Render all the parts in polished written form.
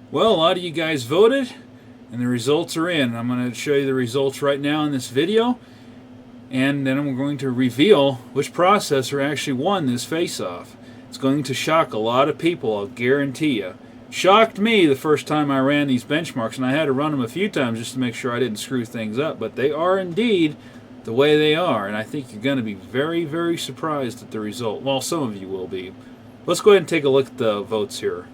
Well, a lot of you guys voted, and the results are in. I'm going to show you the results right now in this video, and then I'm going to reveal which processor actually won this face-off. It's going to shock a lot of people, I'll guarantee you. Shocked me the first time I ran these benchmarks, and I had to run them a few times just to make sure I didn't screw things up, but they are indeed the way they are, and I think you're going to be very, very surprised at the result. Well, some of you will be. Let's go ahead and take a look at the votes here.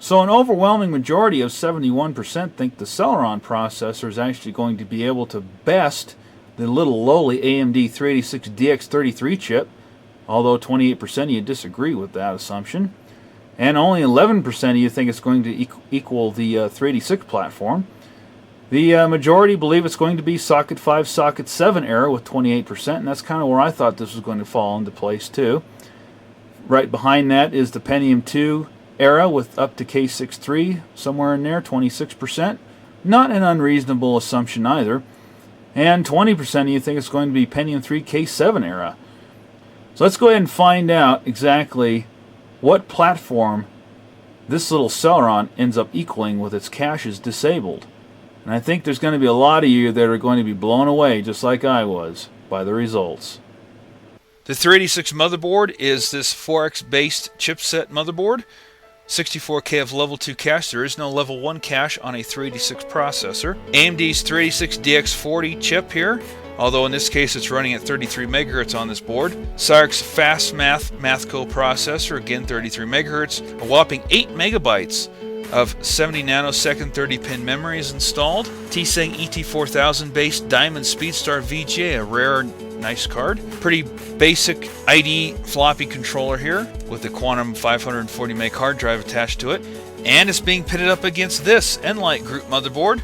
So an overwhelming majority of 71% think the Celeron processor is actually going to be able to best the little lowly AMD 386DX-33 chip, although 28% of you disagree with that assumption. And only 11% of you think it's going to equal the 386 platform. The majority believe it's going to be socket 5, socket 7 era with 28%, and that's kind of where I thought this was going to fall into place too. Right behind that is the Pentium 2 era with up to K63, somewhere in there, 26%. Not an unreasonable assumption either. And 20% of you think it's going to be Pentium 3 K7 era. So let's go ahead and find out exactly what platform this little Celeron ends up equaling with its caches disabled. And I think there's going to be a lot of you that are going to be blown away, just like I was, by the results. The 386 motherboard is this 4X based chipset motherboard. 64K of level 2 cache. There is no level 1 cache on a 386 processor. AMD's 386DX-33 chip here, although in this case it's running at 33 MHz on this board. Cyrix FastMath Mathco processor, again 33 MHz. A whopping 8 MB of 70 nanosecond 30-pin memory is installed. T-Seng ET4000 based Diamond Speedstar VGA, a rare, nice card. Pretty basic ID floppy controller here with the Quantum 540 meg hard drive attached to it. And it's being pitted up against this Enlight Group motherboard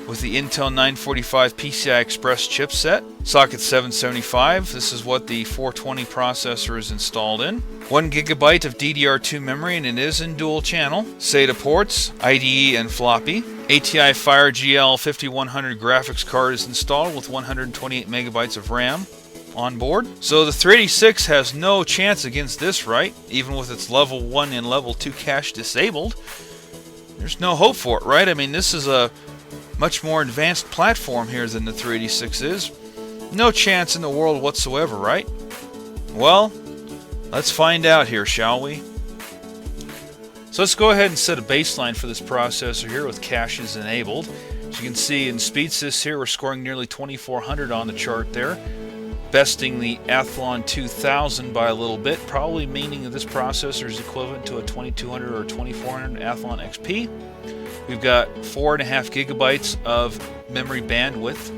with the Intel 945 PCI Express chipset. Socket 775, this is what the 420 processor is installed in. 1 GB of DDR2 memory, and it is in dual channel. SATA ports, IDE and floppy. ATI Fire GL 5100 graphics card is installed with 128 MB of RAM on board. So the 386 has no chance against this, right? Even with its level 1 and level 2 cache disabled. There's no hope for it, right? I mean, this is a much more advanced platform here than the 386 is. No chance in the world whatsoever, right? Well, let's find out here, shall we? So let's go ahead and set a baseline for this processor here with caches enabled. As you can see in SpeedSys here, we're scoring nearly 2400 on the chart there, besting the Athlon 2000 by a little bit, probably meaning that this processor is equivalent to a 2200 or 2400 Athlon XP. We've got 4.5 GB of memory bandwidth,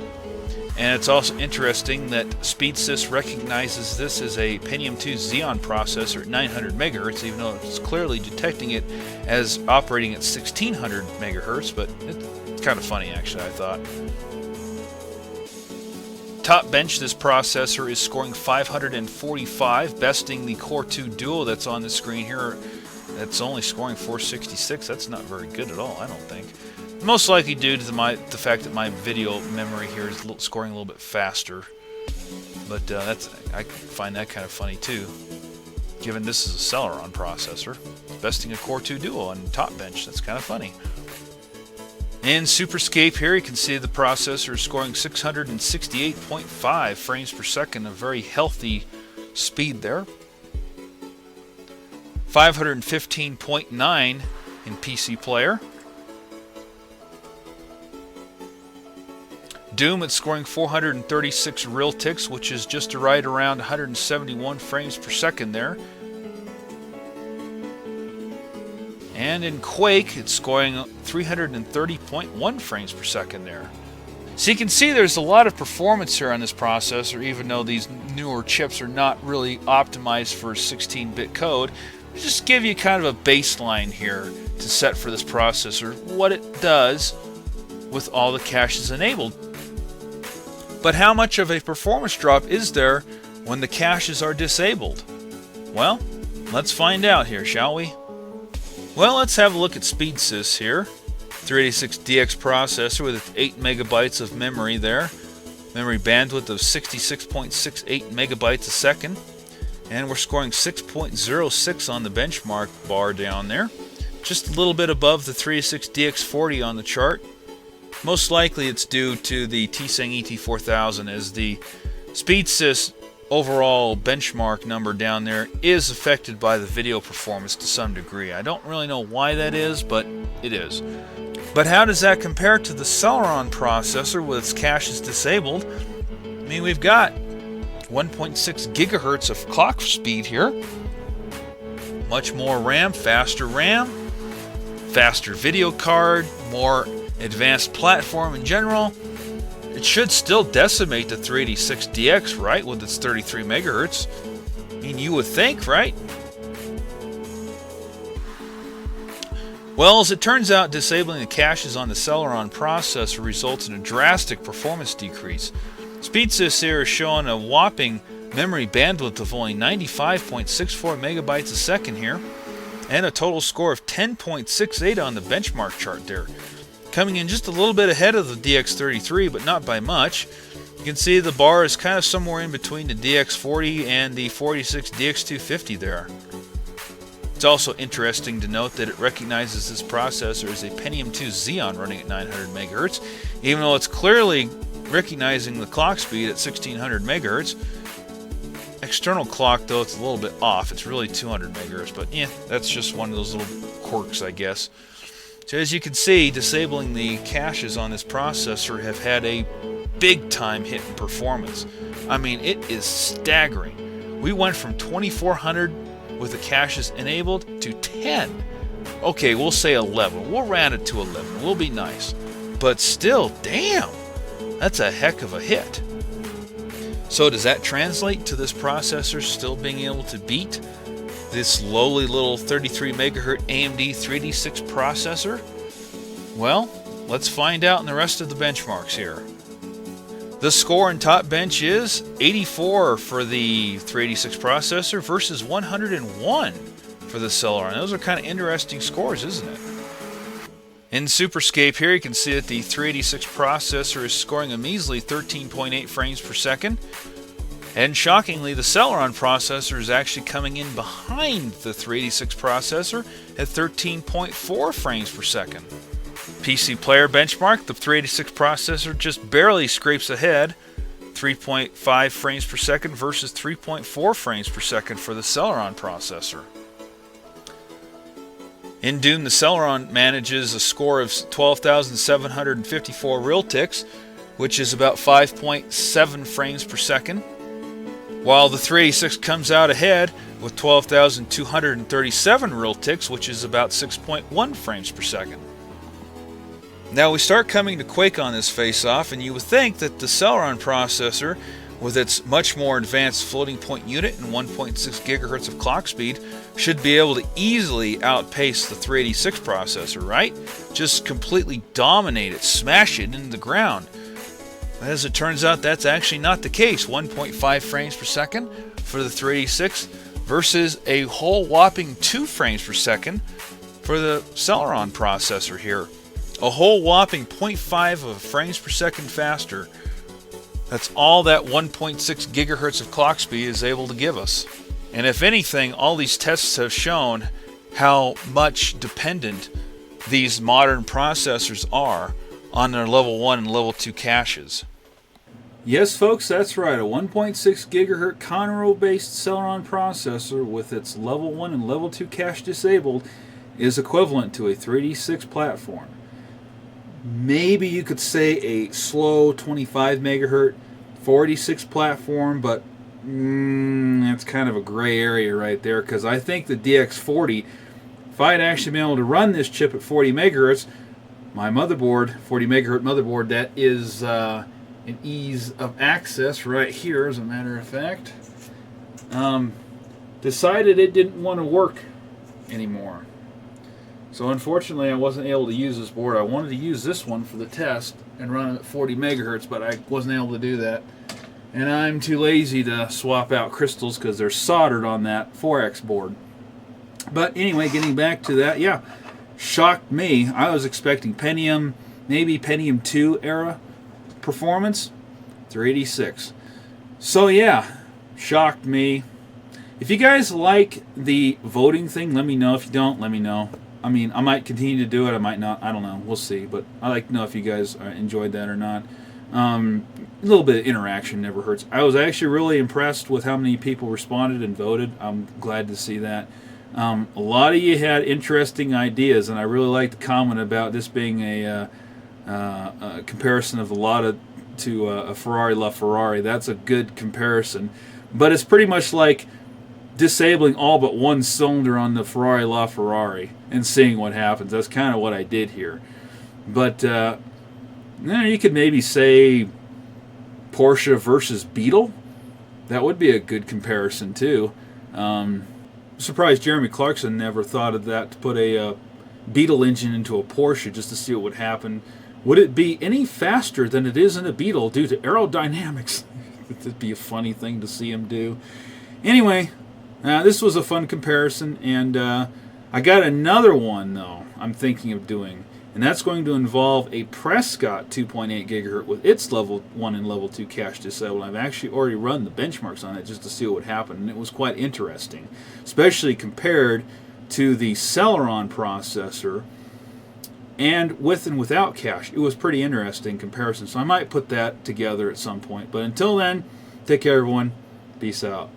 and it's also interesting that SpeedSys recognizes this as a Pentium 2 Xeon processor at 900 MHz, even though it's clearly detecting it as operating at 1600 MHz, but it's kind of funny actually, I thought. Top bench, this processor is scoring 545, besting the Core 2 Duo that's on the screen here. That's only scoring 466. That's not very good at all, I don't think. Most likely due to the fact that my video memory here is scoring a little bit faster. But I find that kind of funny too, given this is a Celeron processor. Besting a Core 2 Duo on top bench. That's kind of funny. In Superscape here, you can see the processor is scoring 668.5 frames per second, a very healthy speed there. 515.9 in PC Player. Doom, it's scoring 436 real ticks, which is just right around 171 frames per second there. And in Quake, it's scoring 330.1 frames per second there. So you can see there's a lot of performance here on this processor, even though these newer chips are not really optimized for 16-bit code. Just give you kind of a baseline here to set for this processor, what it does with all the caches enabled. But how much of a performance drop is there when the caches are disabled? Well, let's find out here, shall we? Well, let's have a look at SpeedSys here. 386DX processor with its 8 MB of memory there. Memory bandwidth of 66.68 MB a second. And we're scoring 6.06 on the benchmark bar down there. just a little bit above the 386DX-40 on the chart. Most likely it's due to the T-Seng ET4000, as the SpeedSys overall benchmark number down there is affected by the video performance to some degree. I don't really know why that is, but it is. But how does that compare to the Celeron processor with its caches disabled? I mean, we've got 1.6 gigahertz of clock speed here. Much more RAM, faster video card, more advanced platform in general. It should still decimate the 386DX, right, with its 33 megahertz. I mean, you would think, right? Well, as it turns out, disabling the caches on the Celeron processor results in a drastic performance decrease. SpeedSys here is showing a whopping memory bandwidth of only 95.64 megabytes a second here, and a total score of 10.68 on the benchmark chart there. Coming in just a little bit ahead of the DX33, but not by much. You can see the bar is kind of somewhere in between the DX40 and the 486DX250 there. It's also interesting to note that it recognizes this processor as a Pentium 2 Xeon running at 900 MHz, even though it's clearly recognizing the clock speed at 1600 MHz. External clock, though, it's a little bit off. It's really 200 MHz, but yeah, that's just one of those little quirks, I guess. So as you can see, disabling the caches on this processor have had a big time hit in performance. I mean, it is staggering. We went from 2400 with the caches enabled to 10. Okay, we'll say 11. We'll round it to 11. We'll be nice. But still, damn, that's a heck of a hit. So does that translate to this processor still being able to beat this lowly little 33 megahertz AMD 386 processor? Well, let's find out in the rest of the benchmarks here. The score in top bench is 84 for the 386 processor versus 101 for the Celeron. Those are kind of interesting scores, isn't it? In Superscape here, you can see that the 386 processor is scoring a measly 13.8 frames per second. And shockingly, the Celeron processor is actually coming in behind the 386 processor at 13.4 frames per second. PC Player benchmark, the 386 processor just barely scrapes ahead, 3.5 frames per second versus 3.4 frames per second for the Celeron processor. In Doom, the Celeron manages a score of 12,754 real ticks, which is about 5.7 frames per second, while the 386 comes out ahead with 12,237 real ticks, which is about 6.1 frames per second. Now we start coming to Quake on this face-off, and you would think that the Celeron processor, with its much more advanced floating point unit and 1.6 gigahertz of clock speed, should be able to easily outpace the 386 processor, right? Just completely dominate it, smash it into the ground. As it turns out, that's actually not the case. 1.5 frames per second for the 386 versus a whole whopping 2 frames per second for the Celeron processor here. A whole whopping 0.5 of frames per second faster. That's all that 1.6 gigahertz of clock speed is able to give us. And if anything, all these tests have shown how much dependent these modern processors are on their level 1 and level 2 caches. Yes, folks, that's right. A 1.6 gigahertz Conroe-based Celeron processor with its level 1 and level 2 cache disabled is equivalent to a 386 platform. Maybe you could say a slow 25 megahertz 486 platform, but that's kind of a gray area right there, because I think the DX40, if I'd actually been able to run this chip at 40 megahertz, my motherboard, 40 megahertz motherboard, that is an ease of access right here, as a matter of fact, decided it didn't want to work anymore. So unfortunately, I wasn't able to use this board. I wanted to use this one for the test and run it at 40 megahertz, but I wasn't able to do that. And I'm too lazy to swap out crystals because they're soldered on that 4X board. But anyway, getting back to that, yeah, shocked me. I was expecting Pentium, maybe Pentium 2 era performance, 386. So yeah, shocked me. If you guys like the voting thing, let me know. If you don't, let me know. I mean, I might continue to do it. I might not. I don't know. We'll see. But I'd like to know if you guys enjoyed that or not. A little bit of interaction never hurts. I was actually really impressed with how many people responded and voted. I'm glad to see that. A lot of you had interesting ideas, and I really liked the comment about this being a comparison of the Lotta to a Ferrari LaFerrari. That's a good comparison. But it's pretty much like disabling all but one cylinder on the Ferrari LaFerrari and seeing what happens. That's kind of what I did here. But you could maybe say Porsche versus Beetle. That would be a good comparison too. Surprised Jeremy Clarkson never thought of that, to put a Beetle engine into a Porsche just to see what would happen. Would it be any faster than it is in a Beetle due to aerodynamics? That'd be a funny thing to see him do. Anyway, this was a fun comparison, and I got another one, though, I'm thinking of doing, and that's going to involve a Prescott 2.8 gigahertz with its level 1 and level 2 cache disabled. I've actually already run the benchmarks on it just to see what would happen, and it was quite interesting, especially compared to the Celeron processor, and with and without cache. It was pretty interesting comparison, so I might put that together at some point. But until then, take care, everyone. Peace out.